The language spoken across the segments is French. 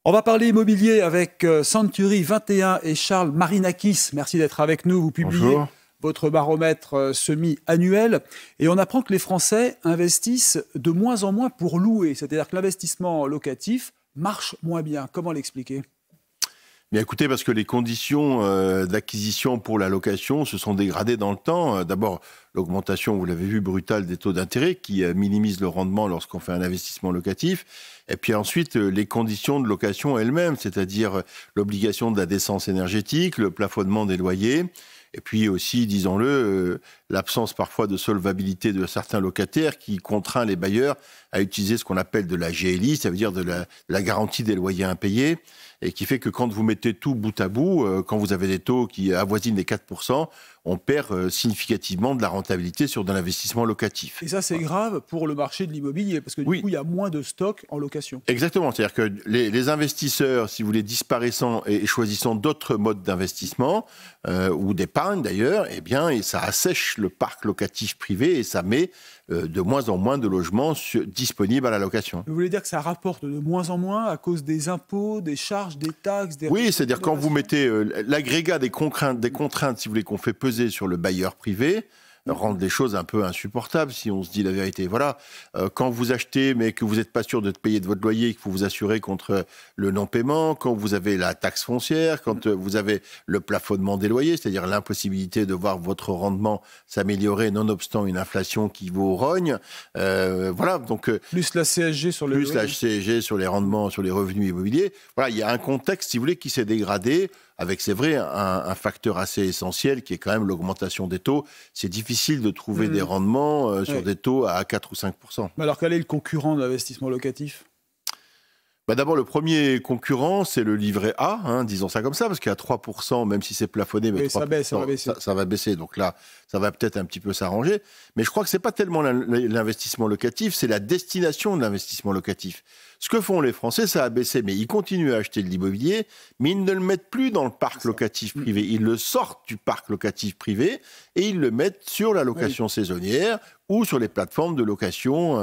On va parler immobilier avec Century 21 et Charles Marinakis. Merci d'être avec nous. Vous publiez Bonjour. Votre baromètre semi-annuel et on apprend que les Français investissent de moins en moins pour louer. C'est-à-dire que l'investissement locatif marche moins bien. Comment l'expliquer ? Bien écoutez, parce que les conditions d'acquisition pour la location se sont dégradées dans le temps. D'abord, l'augmentation, vous l'avez vu, brutale des taux d'intérêt qui minimise le rendement lorsqu'on fait un investissement locatif. Et puis ensuite, les conditions de location elles-mêmes, c'est-à-dire l'obligation de la décence énergétique, le plafonnement des loyers. Et puis aussi, disons-le, l'absence parfois de solvabilité de certains locataires qui contraint les bailleurs à utiliser ce qu'on appelle de la GLI, ça veut dire de la garantie des loyers impayés, et qui fait que quand vous mettez tout bout à bout, quand vous avez des taux qui avoisinent les 4%, on perd significativement de la rentabilité sur de l'investissement locatif. Et ça, c'est grave pour le marché de l'immobilier, parce que du coup, il y a moins de stock en location. Exactement, c'est-à-dire que les investisseurs, si vous voulez, disparaissant et choisissant d'autres modes d'investissement, ou d'épargne d'ailleurs, eh bien, et ça assèche le parc locatif privé et ça met de moins en moins de logements disponibles à la location. Vous voulez dire que ça rapporte de moins en moins à cause des impôts, des charges, des taxes, des... Oui, c'est-à-dire quand vous mettez l'agrégat des contraintes, si vous voulez, qu'on fait peser sur le bailleur privé, rendre les choses un peu insupportables, si on se dit la vérité. Voilà, quand vous achetez, mais que vous n'êtes pas sûr de payer de votre loyer, qu'il faut vous assurer contre le non-paiement, quand vous avez la taxe foncière, quand vous avez le plafonnement des loyers, c'est-à-dire l'impossibilité de voir votre rendement s'améliorer nonobstant une inflation qui vous rogne. Voilà, donc... plus la CSG sur les... Plus la CSG sur les rendements, sur les revenus immobiliers. Voilà, il y a un contexte, si vous voulez, qui s'est dégradé avec, c'est vrai, un facteur assez essentiel qui est quand même l'augmentation des taux. C'est difficile de trouver des rendements sur des taux à 4 ou 5%. Mais alors, quel est le concurrent de l'investissement locatif ? D'abord, le premier concurrent, c'est le livret A, disons ça comme ça, parce qu'à 3%, même si c'est plafonné, mais oui, 3%, ça va baisser. Donc là, ça va peut-être un petit peu s'arranger. Mais je crois que ce n'est pas tellement l'investissement locatif, c'est la destination de l'investissement locatif. Ce que font les Français, ça a baissé, mais ils continuent à acheter de l'immobilier, mais ils ne le mettent plus dans le parc locatif privé. Ils le sortent du parc locatif privé et ils le mettent sur la location saisonnière ou sur les plateformes de location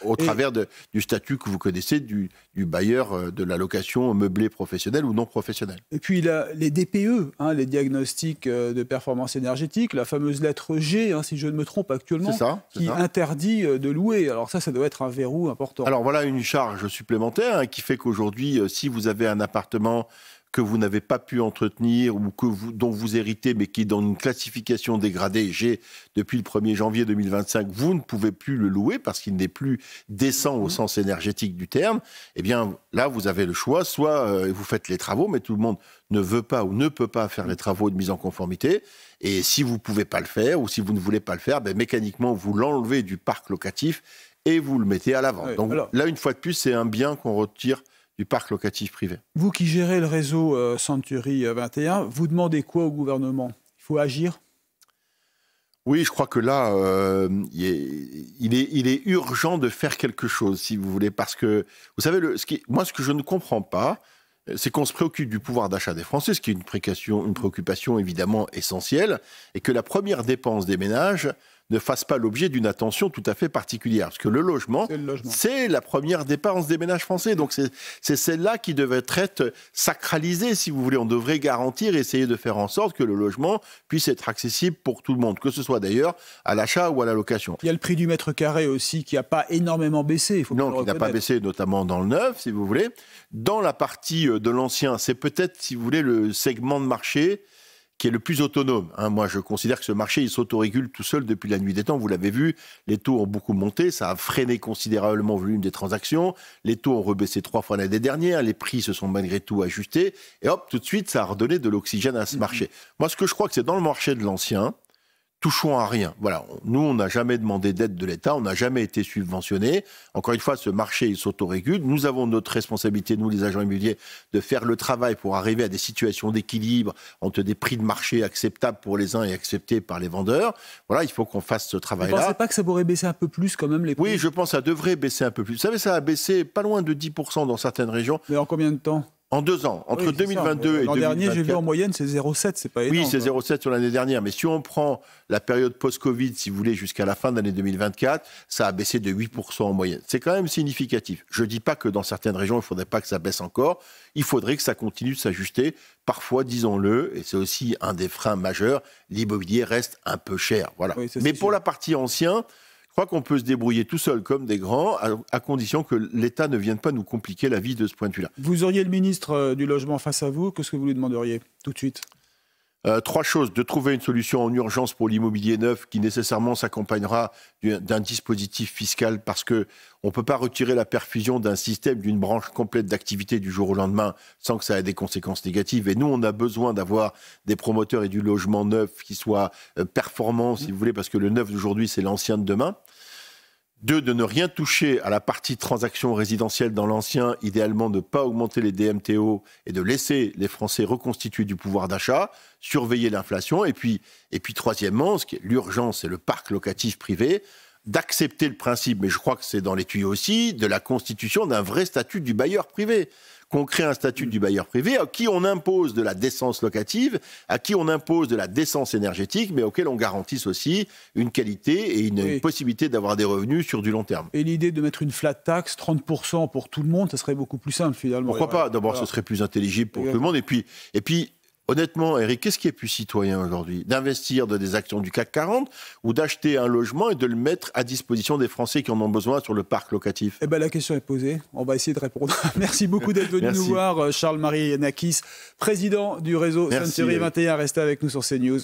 au travers du statut que vous connaissez du bailleur de la location meublée professionnelle ou non professionnelle. Et puis les DPE, les diagnostics de performance énergétique, la fameuse lettre G, si je ne me trompe actuellement, qui interdit de louer. Alors ça doit être un verrou important. Alors voilà une charge supplémentaire qui fait qu'aujourd'hui, si vous avez un appartement que vous n'avez pas pu entretenir ou dont vous héritez, mais qui est dans une classification dégradée G depuis le 1er janvier 2025, vous ne pouvez plus le louer parce qu'il n'est plus décent au sens énergétique du terme, eh bien là, vous avez le choix, soit vous faites les travaux, mais tout le monde ne veut pas ou ne peut pas faire les travaux de mise en conformité, et si vous ne pouvez pas le faire ou si vous ne voulez pas le faire, mécaniquement, vous l'enlevez du parc locatif et vous le mettez à la vente. Donc là, une fois de plus, c'est un bien qu'on retire du parc locatif privé. Vous qui gérez le réseau Century 21, vous demandez quoi au gouvernement ? Il faut agir ? Oui, je crois que là, il est urgent de faire quelque chose, si vous voulez, parce que, vous savez, moi, ce que je ne comprends pas, c'est qu'on se préoccupe du pouvoir d'achat des Français, ce qui est une préoccupation évidemment essentielle, et que la première dépense des ménages ne fasse pas l'objet d'une attention tout à fait particulière. Parce que le logement, c'est la première dépense des ménages français. Donc c'est celle-là qui devrait être sacralisée, si vous voulez. On devrait garantir, essayer de faire en sorte que le logement puisse être accessible pour tout le monde, que ce soit d'ailleurs à l'achat ou à la location. Il y a le prix du mètre carré aussi qui n'a pas énormément baissé. Il faut non, qui n'a pas baissé, notamment dans le neuf, si vous voulez. Dans la partie de l'ancien, c'est peut-être, si vous voulez, le segment de marché qui est le plus autonome. Moi, je considère que ce marché, il s'autorégule tout seul depuis la nuit des temps. Vous l'avez vu, les taux ont beaucoup monté, ça a freiné considérablement le volume des transactions, les taux ont rebaissé 3 fois l'année dernière, les prix se sont malgré tout ajustés, et hop, tout de suite, ça a redonné de l'oxygène à ce marché. Moi, ce que je crois que c'est dans le marché de l'ancien, touchons à rien. Voilà, nous, on n'a jamais demandé d'aide de l'État, on n'a jamais été subventionné. Encore une fois, ce marché, il s'autorégule. Nous avons notre responsabilité, nous, les agents immobiliers, de faire le travail pour arriver à des situations d'équilibre entre des prix de marché acceptables pour les uns et acceptés par les vendeurs. Voilà, il faut qu'on fasse ce travail-là. Vous ne pensez pas que ça pourrait baisser un peu plus quand même les prix ? Oui, je pense que ça devrait baisser un peu plus. Vous savez, ça a baissé pas loin de 10% dans certaines régions. Mais en combien de temps ? En 2 ans, entre Oui, 2022 et 2024. L'an dernier, j'ai vu en moyenne, c'est 0,7, c'est pas énorme. Oui, c'est 0,7 sur l'année dernière. Mais si on prend la période post-Covid, si vous voulez, jusqu'à la fin de l'année 2024, ça a baissé de 8% en moyenne. C'est quand même significatif. Je ne dis pas que dans certaines régions, il ne faudrait pas que ça baisse encore. Il faudrait que ça continue de s'ajuster. Parfois, disons-le, et c'est aussi un des freins majeurs, l'immobilier reste un peu cher. Voilà. Oui, mais pour la partie ancien, je crois qu'on peut se débrouiller tout seul comme des grands, à condition que l'État ne vienne pas nous compliquer la vie de ce point de vue-là. Vous auriez le ministre du Logement face à vous, qu'est-ce que vous lui demanderiez tout de suite ? 3 choses. De trouver une solution en urgence pour l'immobilier neuf qui nécessairement s'accompagnera d'un dispositif fiscal parce qu'on ne peut pas retirer la perfusion d'un système, d'une branche complète d'activité du jour au lendemain sans que ça ait des conséquences négatives. Et nous, on a besoin d'avoir des promoteurs et du logement neuf qui soient performants, si vous voulez, parce que le neuf d'aujourd'hui, c'est l'ancien de demain. 2, de ne rien toucher à la partie transaction résidentielle dans l'ancien, idéalement de ne pas augmenter les DMTO et de laisser les Français reconstituer du pouvoir d'achat, surveiller l'inflation. Et puis troisièmement, ce qui est l'urgence, c'est le parc locatif privé, d'accepter le principe, mais je crois que c'est dans les tuyaux aussi, de la constitution d'un vrai statut du bailleur privé. Qu'on crée un statut du bailleur privé à qui on impose de la décence locative, à qui on impose de la décence énergétique, mais auquel on garantisse aussi une qualité et une possibilité d'avoir des revenus sur du long terme. Et l'idée de mettre une flat tax, 30% pour tout le monde, ça serait beaucoup plus simple finalement. Pourquoi pas ? D'abord, ce serait plus intelligible pour tout le monde. Et puis honnêtement, Eric, qu'est-ce qui est plus citoyen aujourd'hui ? D'investir dans des actions du CAC 40 ou d'acheter un logement et de le mettre à disposition des Français qui en ont besoin sur le parc locatif ? Eh ben, la question est posée. On va essayer de répondre. Merci beaucoup d'être venu nous voir, Charles-Marie Nakis, président du réseau Century 21. Restez avec nous sur CNews.